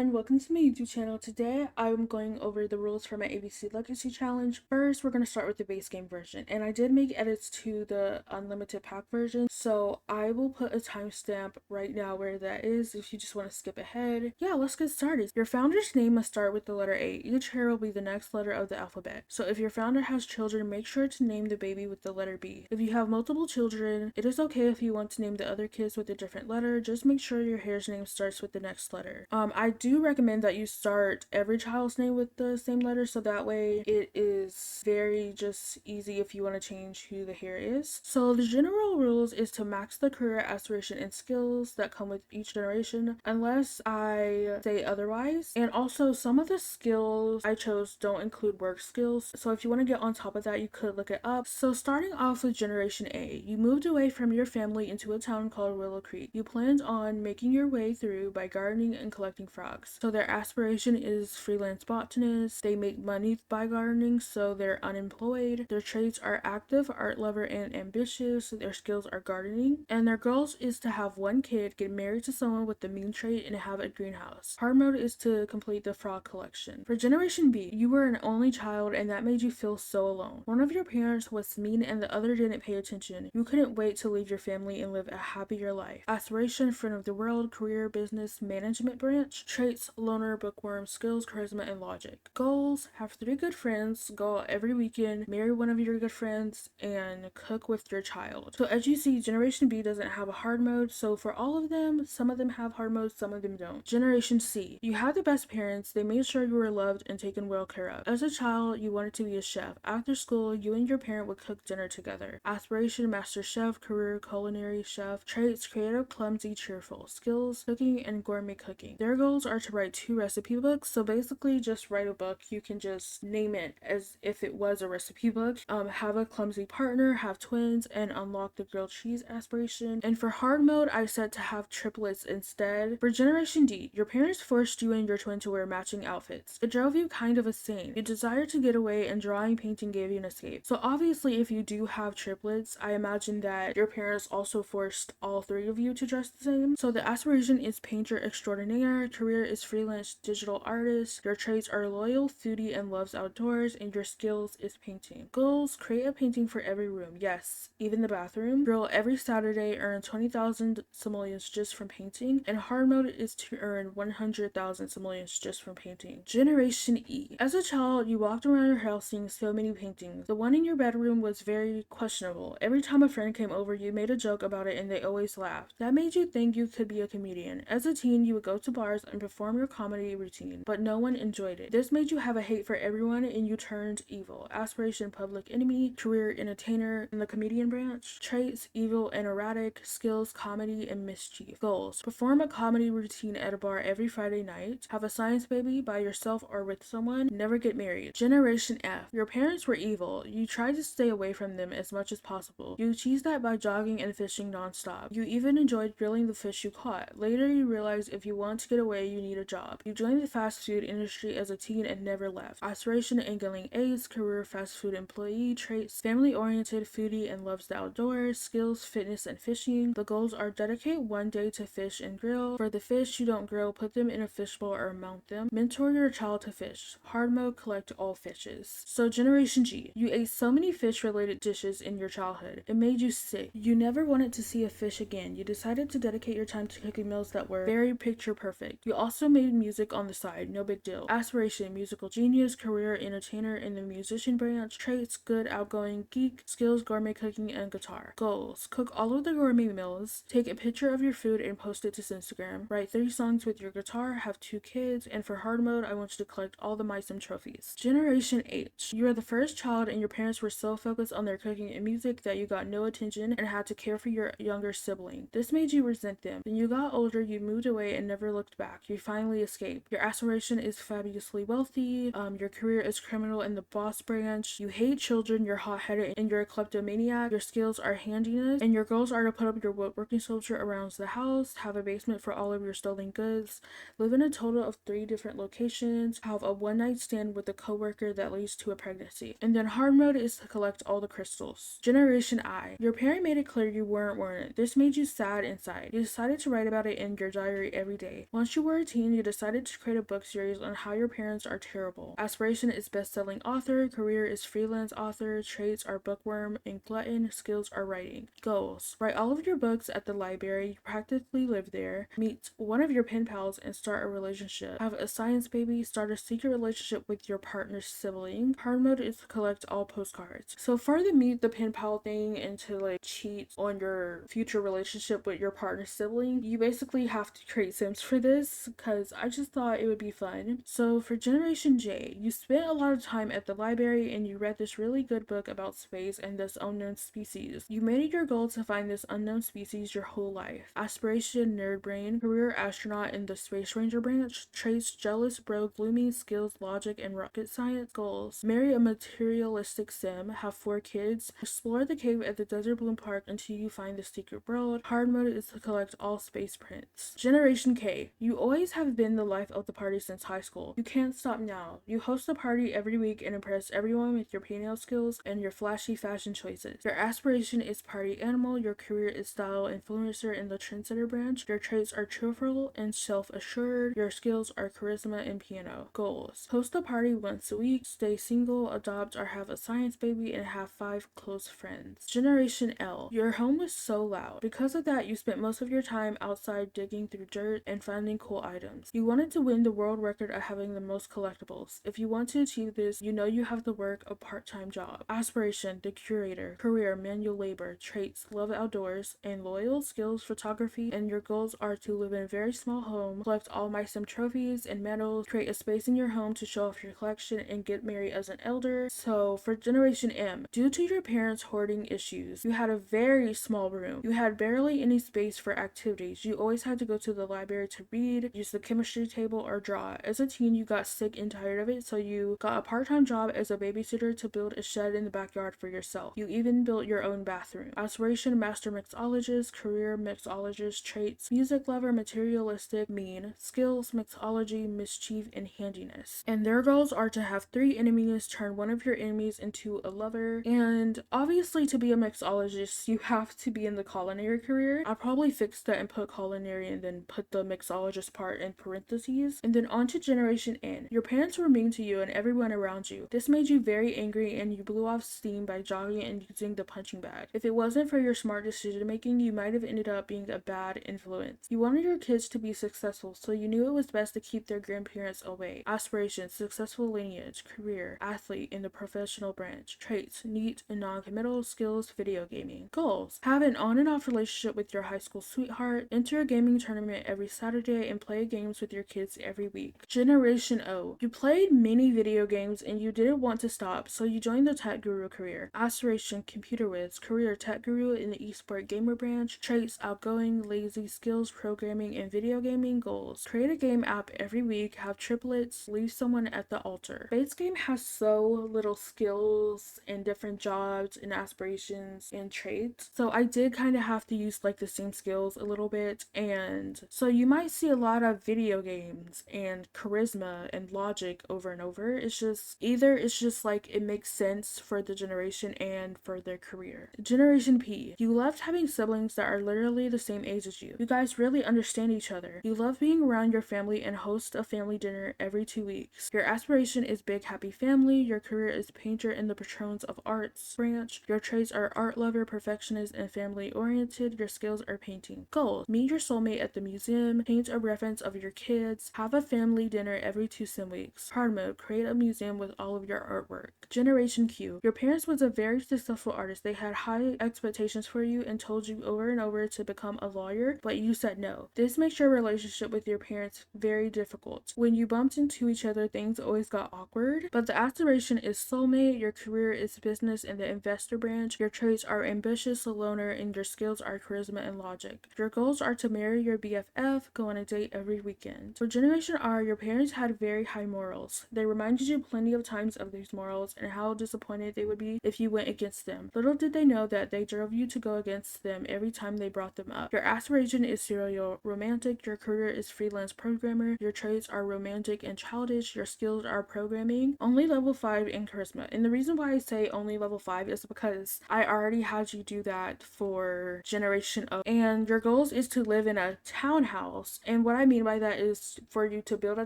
everyone, welcome to my YouTube channel. Today I'm going over the rules for my ABC Legacy Challenge. First, we're going to start with the base game version, and I did make edits to the unlimited pack version, so I will put a timestamp right now where that is if you just want to skip ahead. Yeah, let's get started. Your founder's name must start with the letter A. Each hair will be the next letter of the alphabet. So if your founder has children, make sure to name the baby with the letter B. If you have multiple children, it is okay if you want to name the other kids with a different letter. Just make sure your hair's name starts with the next letter. I do recommend that you start every child's name with the same letter, so that way it is very just easy if you want to change who the hair is. So the general rules is to max the career, aspiration, and skills that come with each generation, unless I say otherwise. And also, some of the skills I chose don't include work skills, so if you want to get on top of that, you could look it up. So starting off with Generation A, you moved away from your family into a town called Willow Creek. You planned on making your way through by gardening and collecting frogs. So their aspiration is freelance botanists. They make money by gardening, so they're unemployed. Their traits are active, art lover, and ambitious. Their skills are gardening. And their goals is to have one kid, get married to someone with the mean trait, and have a greenhouse. Hard mode is to complete the frog collection. For Generation B, you were an only child and that made you feel so alone. One of your parents was mean and the other didn't pay attention. You couldn't wait to leave your family and live a happier life. Aspiration, friend of the world, career, business, management branch. Traits, loner, bookworm, skills, charisma, and logic. Goals, have 3 good friends, go out every weekend, marry one of your good friends, and cook with your child. So as you see, Generation B doesn't have a hard mode, so for all of them, some of them have hard modes, some of them don't. Generation C, you had the best parents, they made sure you were loved and taken well care of. As a child, you wanted to be a chef. After school, you and your parent would cook dinner together. Aspiration, master chef, career, culinary chef. Traits, creative, clumsy, cheerful. Skills, cooking, and gourmet cooking. Their goals are to write 2 recipe books, so basically just write a book. You can just name it as if it was a recipe book. Have a clumsy partner, have twins, and unlock the grilled cheese aspiration. And for hard mode, I said to have triplets instead. For Generation D, your parents forced you and your twin to wear matching outfits. It drove you kind of insane. You desired to get away, and drawing painting gave you an escape. So obviously, if you do have triplets, I imagine that your parents also forced all 3 of you to dress the same. So the aspiration is painter extraordinaire, career is freelance digital artist, your traits are loyal, foodie, and loves outdoors, and your skills is painting. Goals, create a painting for every room, yes, even the bathroom. Grill every Saturday, earn 20,000 simoleons just from painting, and hard mode is to earn 100,000 simoleons just from painting. Generation E. As a child, you walked around your house seeing so many paintings. The one in your bedroom was very questionable. Every time a friend came over, you made a joke about it and they always laughed. That made you think you could be a comedian. As a teen, you would go to bars and perform your comedy routine, but no one enjoyed it. This made you have a hate for everyone and you turned evil. Aspiration, public enemy, career, entertainer, in the comedian branch. Traits, evil and erratic, skills, comedy, and mischief. Goals, perform a comedy routine at a bar every Friday night, have a science baby by yourself or with someone, never get married. Generation F, your parents were evil. You tried to stay away from them as much as possible. You achieved that by jogging and fishing nonstop. You even enjoyed grilling the fish you caught. Later, you realized if you want to get away, you need a job. You joined the fast food industry as a teen and never left. Aspiration, angling A's, career, fast food employee. Traits, family-oriented, foodie, and loves the outdoors. Skills, fitness, and fishing. The goals are dedicate one day to fish and grill. For the fish you don't grill, put them in a fishbowl or mount them. Mentor your child to fish. Hard mode, collect all fishes. So Generation G, you ate so many fish-related dishes in your childhood. It made you sick. You never wanted to see a fish again. You decided to dedicate your time to cooking meals that were very picture perfect. You also made music on the side, no big deal. Aspiration, musical genius, career, entertainer in the musician branch. Traits, good, outgoing, geek. Skills, gourmet cooking, and guitar. Goals, cook all of the gourmet meals. Take a picture of your food and post it to Instagram. Write 3 songs with your guitar. Have 2 kids. And for hard mode, I want you to collect all the MySim trophies. Generation H, you are the first child and your parents were so focused on their cooking and music that you got no attention and had to care for your younger sibling. This made you resent them. When you got older, you moved away and never looked back. You finally escaped. Your aspiration is fabulously wealthy. Your career is criminal in the boss branch. You hate children, you're hot-headed, and you're a kleptomaniac. Your skills are handiness, and your goals are to put up your woodworking sculpture around the house, have a basement for all of your stolen goods, live in a total of 3 different locations, have a one-night stand with a coworker that leads to a pregnancy. And then hard mode is to collect all the crystals. Generation I, your parent made it clear you weren't worth it. This made you sad inside. You decided to write about it in your diary every day. Once you were a a teen, you decided to create a book series on how your parents are terrible. Aspiration is best-selling author, career is freelance author, traits are bookworm and glutton, skills are writing. Goals: write all of your books at the library, you practically live there, meet one of your pen pals and start a relationship, have a science baby, start a secret relationship with your partner's sibling. Hard mode is to collect all postcards. So for the meet the pen pal thing and to like cheat on your future relationship with your partner's sibling, you basically have to create Sims for this because I just thought it would be fun. So for Generation J, you spent a lot of time at the library and you read this really good book about space and this unknown species. You made it your goal to find this unknown species your whole life. Aspiration: nerd brain, career astronaut in the space ranger branch, traits jealous bro, gloomy, skills logic and rocket science. Goals: marry a materialistic sim, have 4 kids, explore the cave at the Desert Bloom Park until you find the secret world. Hard mode is to collect all space prints. Generation K, you always have been the life of the party since high school. You can't stop now. You host a party every week and impress everyone with your paint skills and your flashy fashion choices. Your aspiration is party animal, your career is style influencer in the trendsetter branch, your traits are cheerful and self-assured, your skills are charisma and piano. Goals: host a party once a week, stay single, adopt or have a science baby, and have 5 close friends. Generation L, your home was so loud. Because of that, you spent most of your time outside digging through dirt and finding cool items. You wanted to win the world record of having the most collectibles. If you want to achieve this, you know you have to work a part-time job. Aspiration: the curator, career manual labor, traits love outdoors and loyal, skills photography, and your goals are to live in a very small home, collect all my sim trophies and medals, create a space in your home to show off your collection, and get married as an elder. So for Generation M, due to your parents' hoarding issues, you had a very small room. You had barely any space for activities. You always had to go to the library to read, use the chemistry table, or draw. As a teen, you got sick and tired of it, so you got a part-time job as a babysitter to build a shed in the backyard for yourself. You even built your own bathroom. Aspiration: master mixologist, career mixologist, traits music lover, materialistic, mean, skills mixology, mischief, and handiness. And their goals are to have 3 enemies, turn one of your enemies into a lover, and obviously to be a mixologist you have to be in the culinary career. I'll probably fix that and put culinary and then put the mixologist part in parentheses. And then on to Generation N. Your parents were mean to you and everyone around you. This made you very angry and you blew off steam by jogging and using the punching bag. If it wasn't for your smart decision making, you might have ended up being a bad influence. You wanted your kids to be successful, so you knew it was best to keep their grandparents away. Aspirations: successful lineage, career, athlete in the professional branch, traits, neat and non-committal, skills, video gaming. Goals: have an on and off relationship with your high school sweetheart, enter a gaming tournament every Saturday, and play games with your kids every week. Generation O, you played many video games and you didn't want to stop, so you joined the tech guru career. Aspiration: computer whiz, career tech guru in the esport gamer branch, traits outgoing, lazy, skills programming and video gaming. Goals: create a game app every week, have triplets, leave someone at the altar. Base game has so little skills and different jobs and aspirations and traits, so I did kind of have to use like the same skills a little bit, and so you might see a lot of video games and charisma and logic over and over. It's just like it makes sense for the generation and for their career. Generation P, you loved having siblings that are literally the same age as you. You guys really understand each other. You love being around your family and host a family dinner every 2 weeks. Your aspiration is big happy family. Your career is painter in the patrons of arts branch. Your traits are art lover, perfectionist, and family oriented. Your skills are painting. Goals: meet your soulmate at the museum, paint a reference of your kids, have a family dinner every 2 sim weeks. Hard mode: create a museum with all of your artwork. Generation Q, your parents was a very successful artist. They had high expectations for you and told you over and over to become a lawyer, but you said no. This makes your relationship with your parents very difficult. When you bumped into each other, things always got awkward, but the aspiration is soulmate, your career is business in the investor branch, your traits are ambitious, a loner, and your skills are charisma and logic. Your goals are to marry your BFF, go on a date every weekend. For Generation R, your parents had very high morals. They reminded you plenty of times of these morals and how disappointed they would be if you went against them. Little did they know that they drove you to go against them every time they brought them up. Your aspiration is serial romantic, your career is freelance programmer, your traits are romantic and childish, your skills are programming, only level 5 in charisma. And the reason why I say only level 5 is because I already had you do that for Generation O. And your goals is to live in a townhouse. And what I mean mean by that is for you to build a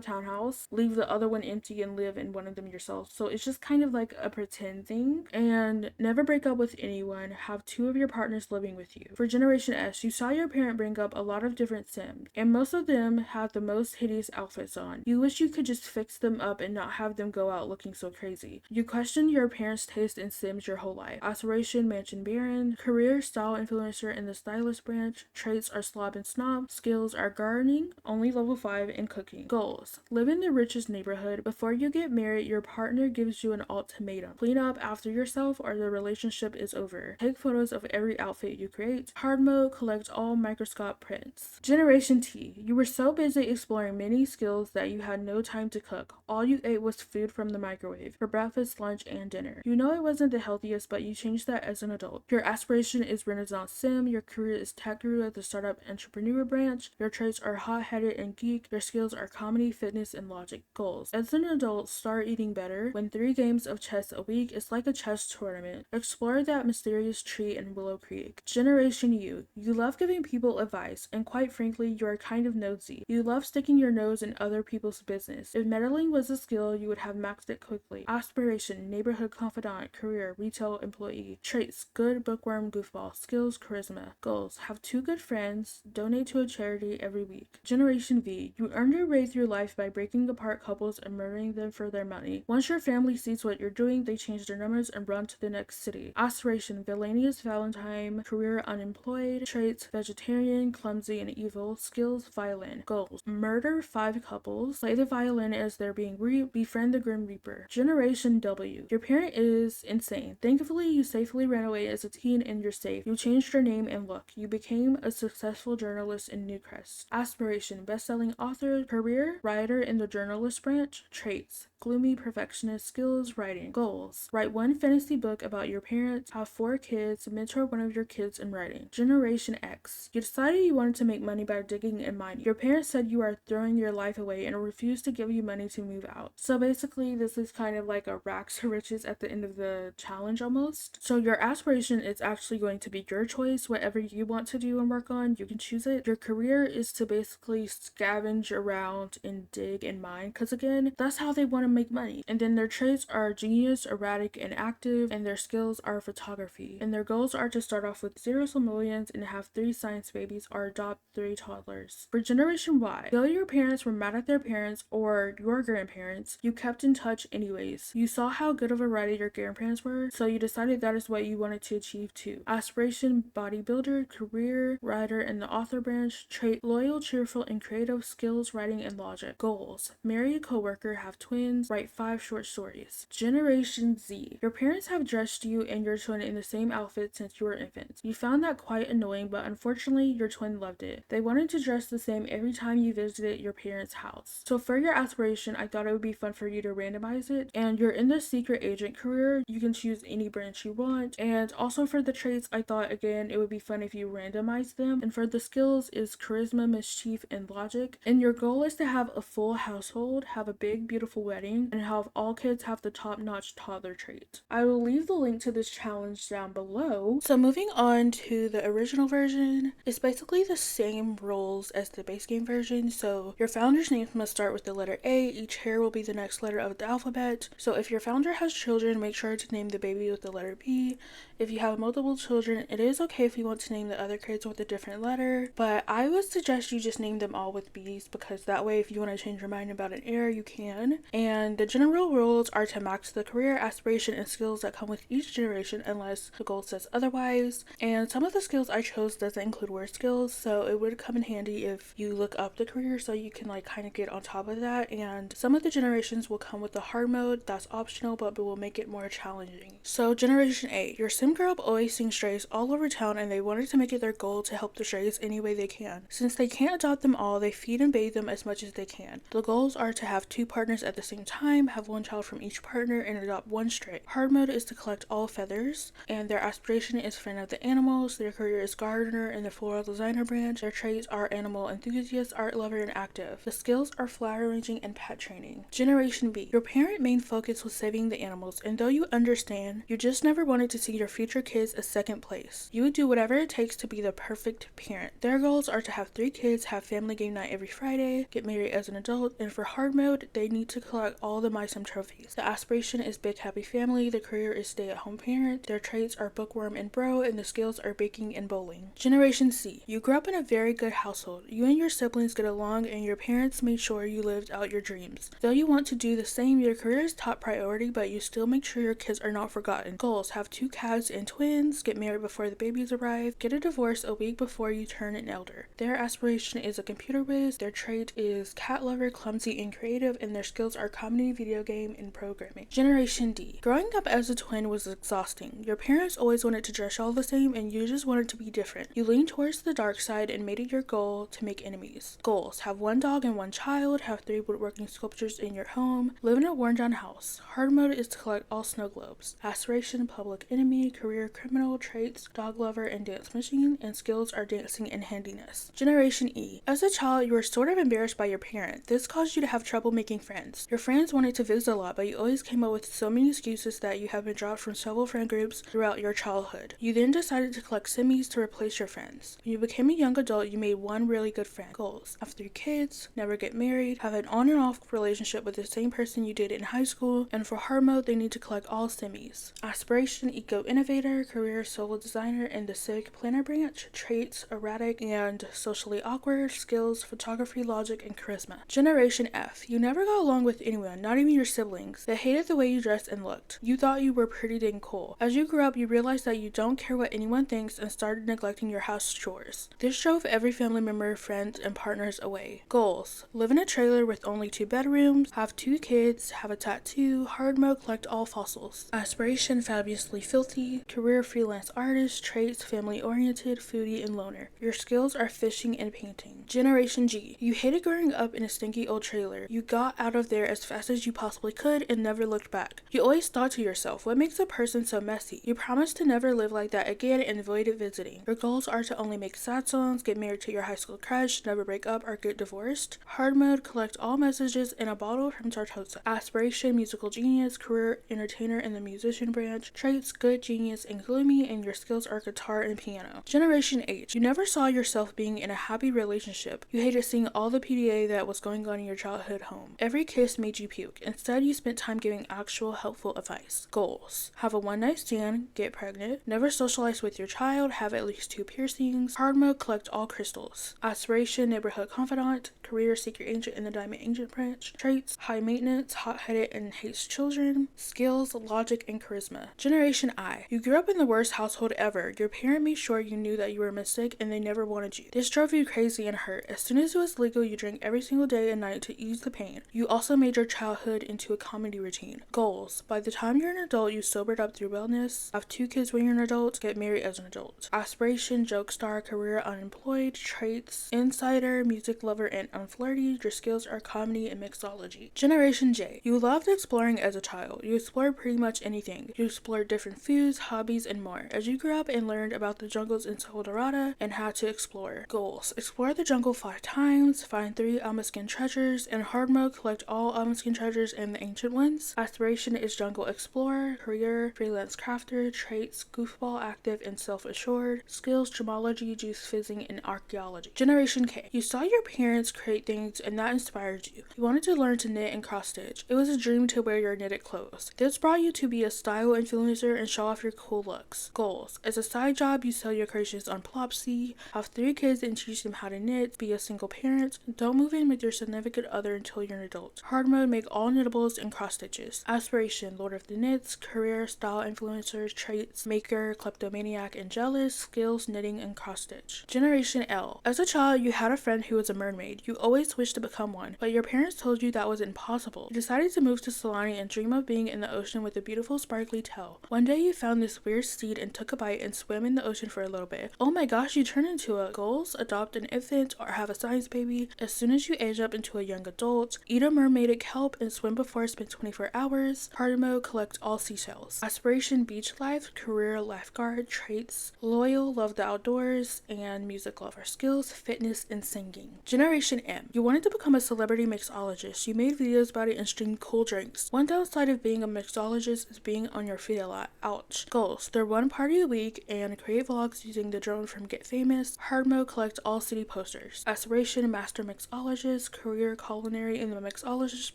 townhouse, leave the other one empty, and live in one of them yourself. So it's just kind of like a pretend thing. And never break up with anyone. Have 2 of your partners living with you. For Generation S, you saw your parent bring up a lot of different Sims, and most of them had the most hideous outfits on. You wish you could just fix them up and not have them go out looking so crazy. You questioned your parents' taste in Sims your whole life. Aspiration, Mansion Baron. Career, style influencer in the stylist branch. Traits are slob and snob. Skills are gardening, only level 5, and cooking. Goals: live in the richest neighborhood. Before you get married, your partner gives you an ultimatum. Clean up after yourself or the relationship is over. Take photos of every outfit you create. Hard mode, collect all microscope prints. Generation T, you were so busy exploring many skills that you had no time to cook. All you ate was food from the microwave for breakfast, lunch, and dinner. You know it wasn't the healthiest, but you changed that as an adult. Your aspiration is Renaissance Sim. Your career is tech guru at the startup entrepreneur branch. Your traits are hot-headed and geek. Your skills are comedy, fitness, and logic. Goals: as an adult, start eating better. Win 3 games of chess a week. It's like a chess tournament. Explore that mysterious tree in Willow Creek. Generation U, you love giving people advice, and quite frankly, you are kind of nosy. You love sticking your nose in other people's business. If meddling was a skill, you would have maxed it quickly. Aspiration, neighborhood confidant. Career, retail employee. Traits, good bookworm goofball. Skills, charisma. Goals: have 2 good friends. Donate to a charity every week. Generation V, you earned your way through life by breaking apart couples and murdering them for their money. Once your family sees what you're doing, they change their numbers and run to the next city. Aspiration, villainous Valentine. Career, unemployed. Traits, vegetarian, clumsy, and evil. Skills, violin. Goals: murder 5 couples. Play the violin as they're being reaped. Befriend the Grim Reaper. Generation W, your parent is insane. Thankfully, you safely ran away as a teen and you're safe. You changed your name and look. You became a successful journalist in Newcrest. Aspiration, best-selling author. Career, writer in the journalist branch. Traits, gloomy perfectionist. Skills, writing. Goals: write 1 fantasy book about your parents, have 4 kids, mentor one of your kids in writing. Generation X, you decided you wanted to make money by digging and mining. Your parents said you are throwing your life away and refused to give you money to move out. So basically, this is kind of like a rags to riches at the end of the challenge almost. So your aspiration is actually going to be your choice. Whatever you want to do and work on, you can choose it. Your career is to basically scavenge around and dig and mine, because again, that's how they want to make money. And then their traits are genius, erratic, and active, and their skills are photography. And their goals are to start off with 0 simoleons and have 3 science babies or adopt 3 toddlers. For Generation Y, though your parents were mad at their parents or your grandparents, you kept in touch anyways. You saw how good of a writer your grandparents were, so you decided that is what you wanted to achieve too. Aspiration, bodybuilder. Career, writer in the author branch. Trait, loyal, cheerful, and creative. Skills, writing, and logic. Goals: marry a coworker, have twins, write 5 short stories. Generation Z, your parents have dressed you and your twin in the same outfit since you were infants. You found that quite annoying, but unfortunately, your twin loved it. They wanted to dress the same every time you visited your parents' house. So for your aspiration, I thought it would be fun for you to randomize it. And you're in the secret agent career. You can choose any branch you want. And also for the traits, I thought again it would be fun if you randomize them. And for the skills is charisma, mischief, and logic. And your goal is to have a full household, have a big beautiful wedding, and have all kids have the top-notch toddler trait. I will leave the link to this challenge down below. So moving on to the original version, it's basically the same rules as the base game version. So your founder's name must start with the letter A. Each hair will be the next letter of the alphabet. So if your founder has children, make sure to name the baby with the letter B. If you have multiple children, it is okay if you want to name the other kids with a different letter, but I would suggest you just name them all with B's, because that way if you want to change your mind about an error, you can. And the general rules are to max the career, aspiration, and skills that come with each generation unless the goal says otherwise. And some of the skills I chose doesn't include word skills, so it would come in handy if you look up the career so you can like kind of get on top of that. And some of the generations will come with the hard mode, that's optional, but it will make it more challenging. So Generation A, your sim girl always seeing strays all over town, and they wanted to make it their goal to help the strays any way they can. Since they can't adopt them all, they feed and bathe them as much as they can. The goals are to have 2 partners at the same time, have one child from each partner, and adopt one stray. Hard mode is to collect all feathers, and their aspiration is friend of the animals. Their career is gardener in the floral designer branch. Their traits are animal enthusiast, art lover, and active. The skills are flower arranging and pet training. Generation B. Your parent main focus was saving the animals, and though you understand, you just never wanted to see your future kids as second place. You would do whatever it takes to be the perfect parent. Their goals are to have 3 kids, have family game night every Friday, get married as an adult, and for hard mode, they need to collect all the MySim trophies. The aspiration is big happy family, the career is stay at home parent, their traits are bookworm and bro, and the skills are baking and bowling. Generation C. You grew up in a very good household. You and your siblings get along, and your parents made sure you lived out your dreams. Though you want to do the same, your career is top priority, but you still make sure your kids are not forgotten. Goals: have 2 cats and twins, get married before the babies arrive, get a divorce a week before you turn an elder. Their aspiration is a computer whiz, their trait is cat lover, clumsy, and creative, and their skills are comedy, video game, and programming. Generation D. Growing up as a twin was exhausting. Your parents always wanted to dress all the same, and you just wanted to be different. You leaned towards the dark side and made it your goal to make enemies. Goals: have 1 dog and 1 child, have 3 woodworking sculptures in your home, live in a worn-down house. Hard mode is to collect all snow globes. Aspiration: public enemy, career criminal, traits, dog lover, and dance machine, and skills are dancing and handiness. Generation E. As a child, you were sort of embarrassed by your parent. This caused you to have trouble making friends. Your friends wanted to visit a lot, but you always came up with so many excuses that you have been dropped from several friend groups throughout your childhood. You then decided to collect simmies to replace your friends. When you became a young adult, you made 1 really good friend. Goals: have 3 kids, never get married, have an on and off relationship with the same person you did in high school, and for hard mode, they need to collect all simmies. Aspiration: eco innovator, career solo designer in the civic planner branch, traits erratic and socially awkward, skills photography, logic, and charisma. Generation F. You never got along with anyone, not even your siblings. They hated the way you dressed and looked. You thought you were pretty dang cool. As you grew up, you realized that you don't care what anyone thinks and started neglecting your house chores. This drove every family member, friends, and partners away. Goals: live in a trailer with only 2 bedrooms, have 2 kids, have a tattoo, hard mode, collect all fossils. Aspiration: fabulously filthy, career freelance artist, traits family oriented, foodie, and loner. Your skills are fishing and painting. Generation G. You hated growing up in a stinky old trailer. You got out of there as fast as you possibly could and never looked back. You always thought to yourself, what makes a person so messy? You promised to never live like that again and avoided visiting. Your goals are to only make sad songs, get married to your high school crush, never break up or get divorced. Hard mode: collect all messages in a bottle from Tartosa. Aspiration: musical genius, career entertainer in the musician branch, traits good, genius, and gloomy, and your skills are guitar and piano. Generation H. You never saw yourself being in a happy relationship. You hated seeing all the PDA that was going on in your childhood home. Every kiss made you puke. Instead, you spent time giving actual helpful advice. Goals: have a one-night stand, get pregnant, never socialize with your child, have at least 2 piercings, hard mode, collect all crystals. Aspiration: neighborhood confidant, career secret agent in the diamond agent branch, traits high maintenance, hot-headed, and hates children, skills logic, and charisma. Generation I. You grew up in the worst household ever. Your parent made sure you knew that you were a mistake and they never wanted you. This drove you crazy and hurt. As soon as it was legal, you drank every single day and night to ease the pain. You also made your childhood into a comedy routine. Goals: by the time you're an adult, you sobered up through wellness, have 2 kids when you're an adult, get married as an adult. Aspiration: joke star, career unemployed, traits insider, music lover, and unflirty. Your skills are comedy and mixology. Generation J. You loved exploring as a child. You explored pretty much anything. You explored different foods, hobbies, and more. As you grew up and learned about the jungles in Soldorada and how to explore. Goals: explore the jungle 5 times, find 3 Almaskin treasures, and hard mode, collect all Almaskin treasures and the ancient ones. Aspiration is jungle explorer, career freelance crafter, traits goofball, active, and self-assured, skills gemology, juice fizzing, and archaeology. Generation K. You saw your parents create things and that inspired you. You wanted to learn to knit and cross stitch. It was a dream to wear your knitted clothes. This brought you to be a style influencer and show off your cool looks. Goals: as a side job, you sell your creations on Plopsy, have 3 kids and teach them how to knit, be a single parent, don't move in with your significant other until you're an adult. Hard mode: make all knittables and cross stitches. Aspiration: Lord of the Knits, career style influencer, traits maker, kleptomaniac, and jealous, skills knitting and cross stitch. Generation L. As a child, you had a friend who was a mermaid. You always wished to become one, but your parents told you that was impossible. You decided to move to Solani and dream of being in the ocean with a beautiful sparkly tail. One day you found this weird seed and took a bite and swam in the ocean for a little bit. Oh my gosh, you turned into a goals: adopt an infant or have a science baby. As soon as you age up into a young adult, eat a mermaid help and swim before spend 24 hours. Hard mode, collect all seashells. Aspiration, beach life. Career, lifeguard. Traits, loyal, love the outdoors, and music lover. Skills, fitness, and singing. Generation M. You wanted to become a celebrity mixologist. You made videos about it and streamed cool drinks. One downside of being a mixologist is being on your feet a lot. Ouch. Goals. They're one party a week and create vlogs using the drone from Get Famous. Hard mode, collect all city posters. Aspiration, master mixologist. Career, culinary in the mixologist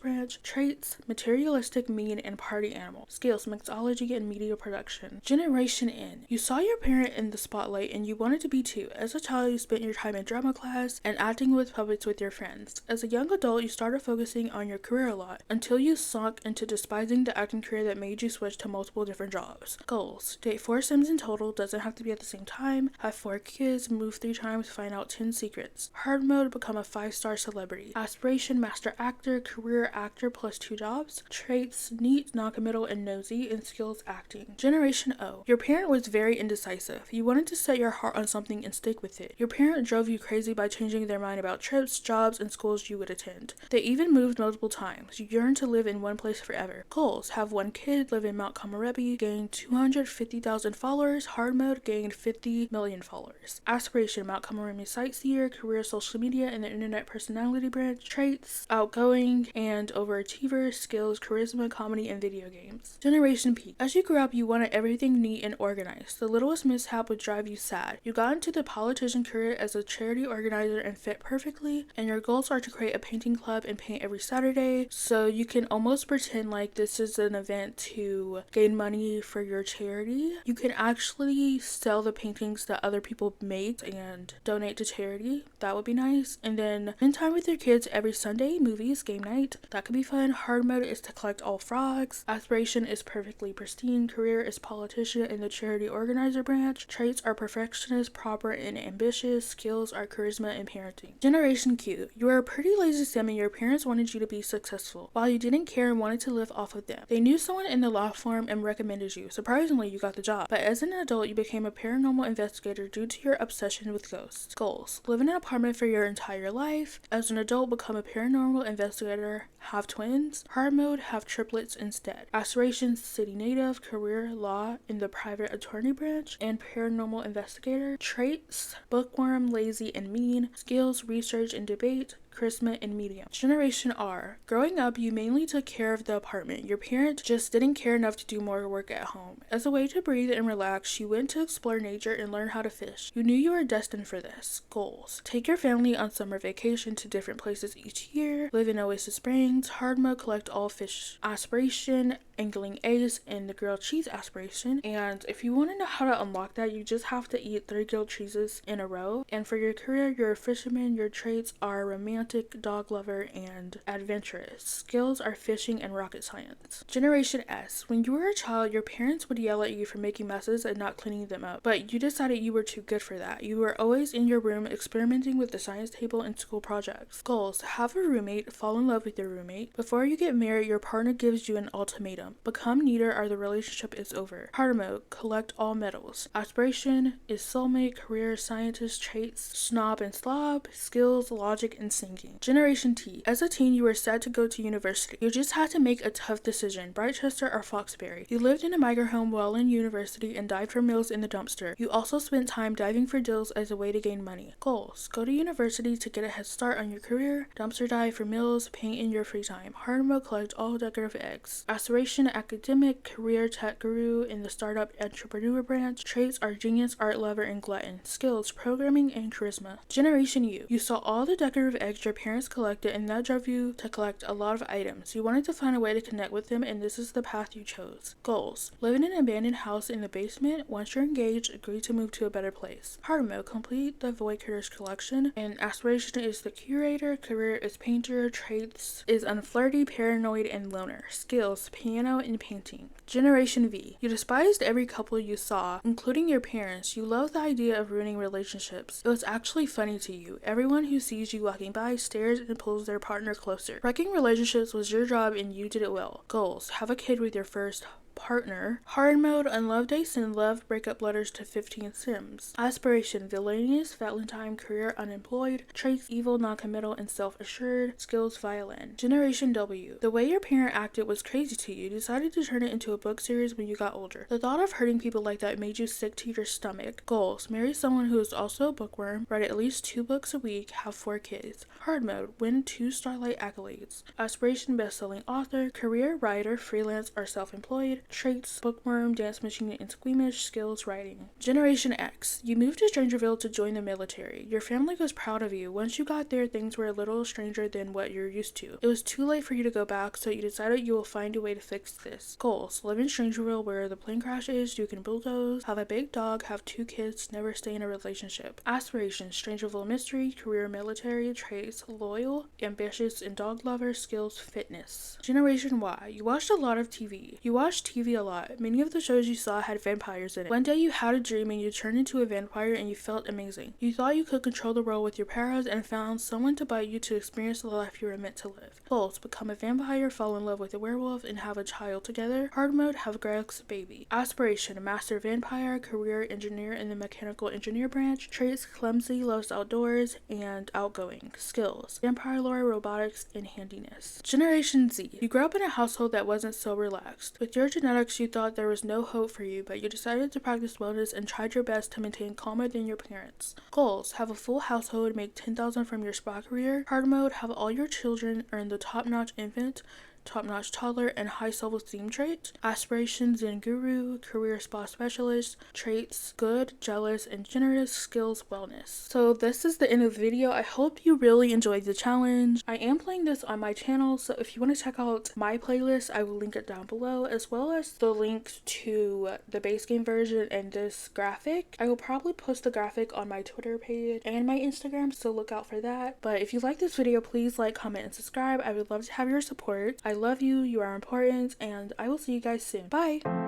branch. Traits, materialistic, mean, and party animal. Skills, mixology and media production. Generation N. You saw your parent in the spotlight and you wanted to be too. As a child, you spent your time in drama class and acting with puppets with your friends. As a young adult, you started focusing on your career a lot until you sunk into despising the acting career that made you switch to multiple different jobs. Goals. Date 4 Sims in total, doesn't have to be at the same time. Have 4 kids, move 3 times, find out 10 secrets. Hard mode, become a 5-star celebrity. Aspiration, master actor. Career, actor plus 2 jobs. Traits, neat, non-committal, and nosy. And skills, acting. Generation O. Your parent was very indecisive. You wanted to set your heart on something and stick with it. Your parent drove you crazy by changing their mind about trips, jobs, and schools you would attend. They even moved multiple times. You yearned to live in one place forever. Goals. Have 1 kid, live in Mount Kamarebi, gain 250,000 followers. Hard mode, gain 50 million followers. Aspiration, Mount Kamarebi sightseer. Career, social media and the internet personality branch. Traits, outgoing and overachiever. Skills, charisma, comedy, and video games. Generation P. As you grew up, you wanted everything neat and organized. The littlest mishap would drive you sad. You got into the politician career as a charity organizer and fit perfectly, and your goals are to create a painting club and paint every Saturday, so you can almost pretend like this is an event to gain money for your charity. You can actually sell the paintings that other people made and donate to charity. That would be nice. And then spend time with your kids every Sunday, movies, game night. That could be fun. Hard mode is to collect all frogs. Aspiration is perfectly pristine. Career is politician in the charity organizer branch. Traits are perfectionist, proper, and ambitious. Skills are charisma and parenting. Generation Q. You are a pretty lazy sim and your parents wanted you to be successful, while you didn't care and wanted to live off of them. They knew someone in the law firm and recommended you. Surprisingly, you got the job. But as an adult, you became a paranormal investigator due to your obsession with ghosts. Goals. Live in an apartment for your entire life. As an adult, become a paranormal investigator. Have twins. Hard mode, have triplets instead. Aspirations, city native. Career, law in the private attorney branch and paranormal investigator. Traits, bookworm, lazy, and mean. Skills, research and debate. Charisma, and medium. Generation R. Growing up, you mainly took care of the apartment. Your parent just didn't care enough to do more work at home. As a way to breathe and relax, you went to explore nature and learn how to fish. You knew you were destined for this. Goals. Take your family on summer vacation to different places each year. Live in Oasis Springs. Hard mode, collect all fish. Aspiration, angling ace, and the grilled cheese aspiration. And if you want to know how to unlock that, you just have to eat 3 grilled cheeses in a row. And for your career, you're a fisherman. Your traits are romantic, dog lover, and adventurous. Skills are fishing and rocket science. Generation S. When you were a child, your parents would yell at you for making messes and not cleaning them up, but you decided you were too good for that. You were always in your room experimenting with the science table and school projects. Goals. Have a roommate. Fall in love with your roommate. Before you get married, your partner gives you an ultimatum. Become neater or the relationship is over. Hard mode. Collect all medals. Aspiration is soulmate, career, scientist, traits, snob and slob, skills, logic, and singing. Generation T. As a teen, you were set to go to university. You just had to make a tough decision, Brightchester or Foxbury. You lived in a migrant home while in university and dived for meals in the dumpster. You also spent time diving for deals as a way to gain money. Goals. Go to university to get a head start on your career. Dumpster dive for meals. Paint in your free time. Hard mode, collect all decorative eggs. Aspiration, academic, career, tech guru in the startup entrepreneur branch. Traits are genius, art lover, and glutton. Skills, programming, and charisma. Generation U. You saw all the decorative eggs your parents collected and that drove you to collect a lot of items. You wanted to find a way to connect with them and this is the path you chose. Goals. Live in an abandoned house in the basement. Once you're engaged, agree to move to a better place. Hard mode. Complete the Void Critters collection. And aspiration is the curator. Career is painter. Traits is unflirty, paranoid, and loner. Skills, piano and painting. Generation V. You despised every couple you saw, including your parents. You loved the idea of ruining relationships. It was actually funny to you. Everyone who sees you walking by stares and pulls their partner closer. Wrecking relationships was your job and you did it well. Goals. Have a kid with your first partner. Hard mode, unloved dates and love breakup letters to 15 Sims. Aspiration, villainous, Valentine, career, unemployed. Traits, evil, non-committal, and self-assured. Skills, violin. Generation W, the way your parent acted was crazy to you. Decided to turn it into a book series when you got older. The thought of hurting people like that made you sick to your stomach. Goals, marry someone who is also a bookworm, write at least 2 books a week, have 4 kids. Hard mode, win 2 Starlight accolades. Aspiration, best-selling author. Career, writer, freelance, or self-employed. Traits, bookworm, dance machine, and squeamish. Skills, writing. Generation X, you moved to Strangerville to join the military. Your family was proud of you. Once you got there, things were a little stranger than what you're used to. It was too late for you to go back, so you decided you will find a way to fix this. Goals, live in Strangerville where the plane crash is, you can bulldoze, have a big dog, have 2 kids, never stay in a relationship. Aspirations, Strangerville mystery, career military, traits, loyal, ambitious, and dog lover. Skills, fitness. Generation Y, you watched a lot of TV. You watched TV a lot. Many of the shows you saw had vampires in it. One day you had a dream and you turned into a vampire and you felt amazing. You thought you could control the world with your powers and found someone to bite you to experience the life you were meant to live. Goals, become a vampire, fall in love with a werewolf, and have a child together. Hard mode, have Greg's baby. Aspiration, master vampire, career engineer in the mechanical engineer branch. Traits, clumsy, loves outdoors, and outgoing. Skills, vampire lore, robotics, and handiness. Generation Z, you grew up in a household that wasn't so relaxed. With your genetics, you thought there was no hope for you, but you decided to practice wellness and tried your best to maintain calmer than your parents. Goals, have a full household, make 10,000 from your spa career. Hard mode, have all your children earn the top-notch infant, top-notch toddler, and high self-esteem traits. Aspirations, Zen guru, career spa specialist. Traits, good, jealous, and generous. Skills, wellness. So this is the end of the video. I hope you really enjoyed the challenge. I am playing this on my channel, so if you want to check out my playlist, I will link it down below, as well as the links to the base game version and this graphic. I will probably post the graphic on my Twitter page and my Instagram, so look out for that. But if you like this video, please like, comment, and subscribe. I would love to have your support. I love you, you are important, and I will see you guys soon. Bye!